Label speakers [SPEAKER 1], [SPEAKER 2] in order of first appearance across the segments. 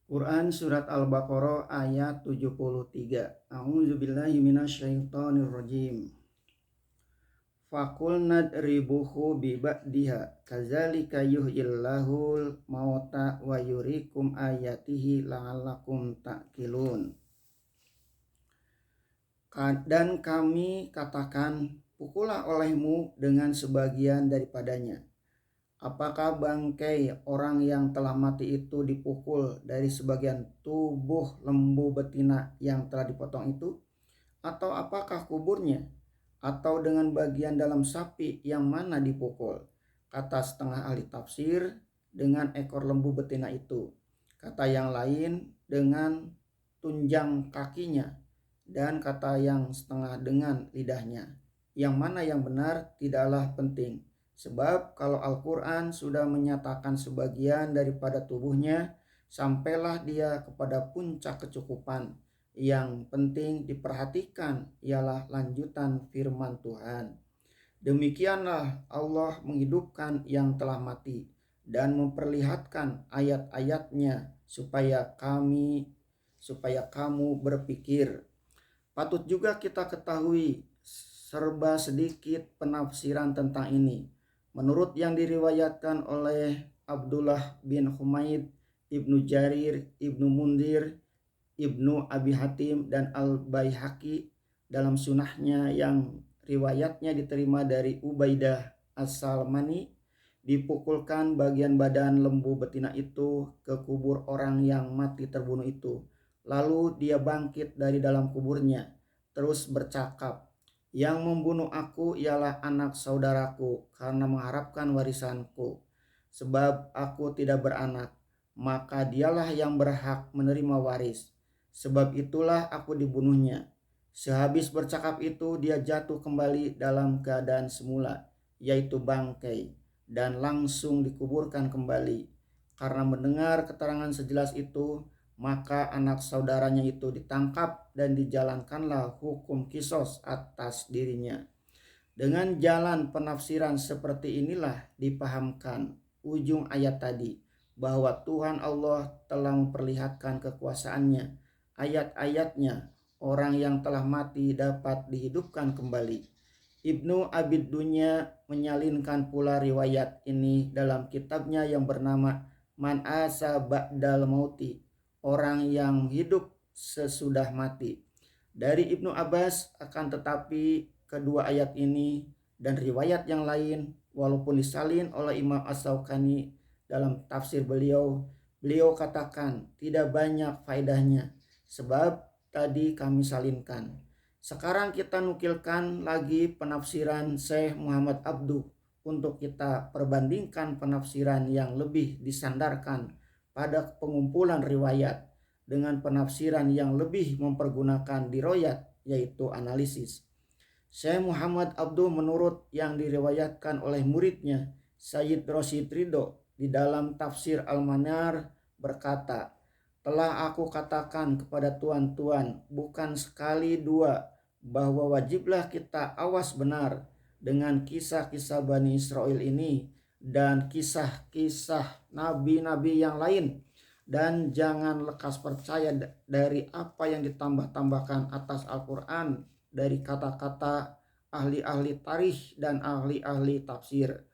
[SPEAKER 1] Quran Surat Al-Baqarah ayat 73. A'udzubillahi minasyaitonirrajim. Fakul nadribuhu biba'diha kazalika yuhyillahul mauta wa yurikum ayatihi la'allakum ta'qilun. Dan kami katakan, pukullah olehmu dengan sebagian daripadanya. Apakah bangkai orang yang telah mati itu dipukul dari sebagian tubuh lembu betina yang telah dipotong itu? Atau apakah kuburnya? Atau dengan bagian dalam sapi yang mana dipukul? Kata setengah ahli tafsir, dengan ekor lembu betina itu. Kata yang lain, dengan tunjang kakinya. Dan kata yang setengah dengan lidahnya. Yang mana yang benar tidaklah penting. Sebab kalau Al-Quran sudah menyatakan sebagian daripada tubuhnya, sampailah dia kepada puncak kecukupan. Yang penting diperhatikan ialah lanjutan firman Tuhan. Demikianlah Allah menghidupkan yang telah mati dan memperlihatkan ayat-ayatnya supaya kamu berpikir. Patut juga kita ketahui serba sedikit penafsiran tentang ini. Menurut yang diriwayatkan oleh Abdullah bin Humaid, Ibnu Jarir, Ibnu Mundir, Ibnu Abi Hatim, dan Al-Baihaqi dalam sunahnya yang riwayatnya diterima dari Ubaidah As-Salmani, dipukulkan bagian badan lembu betina itu ke kubur orang yang mati terbunuh itu. Lalu dia bangkit dari dalam kuburnya, terus bercakap, yang membunuh aku ialah anak saudaraku karena mengharapkan warisanku. Sebab aku tidak beranak, maka dialah yang berhak menerima waris. Sebab itulah aku dibunuhnya. Sehabis bercakap itu dia jatuh kembali dalam keadaan semula, yaitu bangkai, dan langsung dikuburkan kembali. Karena mendengar keterangan sejelas itu, maka anak saudaranya itu ditangkap dan dijalankanlah hukum kisos atas dirinya. Dengan jalan penafsiran seperti inilah dipahamkan ujung ayat tadi, bahwa Tuhan Allah telah memperlihatkan kekuasaannya. Ayat-ayatnya, orang yang telah mati dapat dihidupkan kembali. Ibnu Abid Dunya menyalinkan pula riwayat ini dalam kitabnya yang bernama Man Asa Ba'dal Mauti, orang yang hidup sesudah mati. Dari Ibnu Abbas, akan tetapi kedua ayat ini dan riwayat yang lain, walaupun disalin oleh Imam As-Syaukani dalam tafsir beliau katakan tidak banyak faedahnya, sebab tadi kami salinkan. Sekarang kita nukilkan lagi penafsiran Syekh Muhammad Abduh untuk kita perbandingkan penafsiran yang lebih disandarkan pada pengumpulan riwayat dengan penafsiran yang lebih mempergunakan diroyat, yaitu analisis. Syekh Muhammad Abduh menurut yang diriwayatkan oleh muridnya Sayyid Rosyid Ridho di dalam tafsir Al-Manar berkata, telah aku katakan kepada tuan-tuan bukan sekali dua bahwa wajiblah kita awas benar dengan kisah-kisah Bani Israel ini dan kisah-kisah nabi-nabi yang lain, dan jangan lekas percaya dari apa yang ditambah-tambahkan atas Al-Quran dari kata-kata ahli-ahli tarikh dan ahli-ahli tafsir.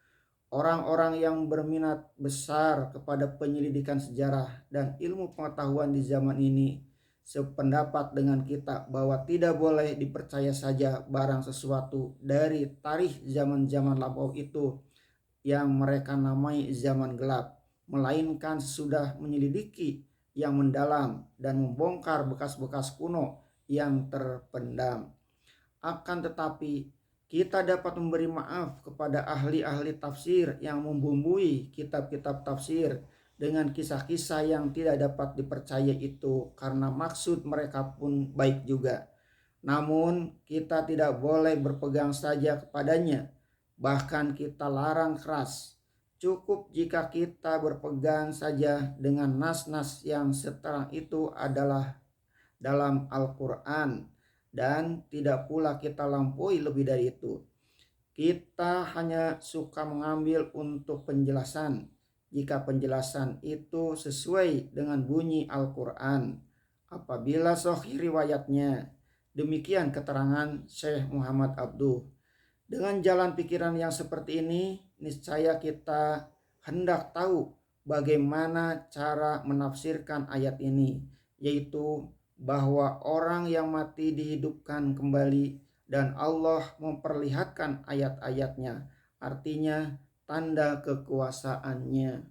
[SPEAKER 1] Orang-orang yang berminat besar kepada penyelidikan sejarah dan ilmu pengetahuan di zaman ini sependapat dengan kita bahwa tidak boleh dipercaya saja barang sesuatu dari tarikh zaman-zaman lampau itu yang mereka namai zaman gelap, melainkan sudah menyelidiki yang mendalam dan membongkar bekas-bekas kuno yang terpendam. Akan tetapi kita dapat memberi maaf kepada ahli-ahli tafsir yang membumbui kitab-kitab tafsir dengan kisah-kisah yang tidak dapat dipercaya itu karena maksud mereka pun baik juga. Namun kita tidak boleh berpegang saja kepadanya, bahkan kita larang keras. Cukup jika kita berpegang saja dengan nas-nas yang seterang itu adalah dalam Al-Quran, dan tidak pula kita lampaui lebih dari itu. Kita hanya suka mengambil untuk penjelasan, jika penjelasan itu sesuai dengan bunyi Al-Quran apabila sahih riwayatnya. Demikian keterangan Syekh Muhammad Abduh. Dengan jalan pikiran yang seperti ini, niscaya kita hendak tahu bagaimana cara menafsirkan ayat ini, yaitu bahwa orang yang mati dihidupkan kembali dan Allah memperlihatkan ayat-ayatnya, artinya tanda kekuasaannya.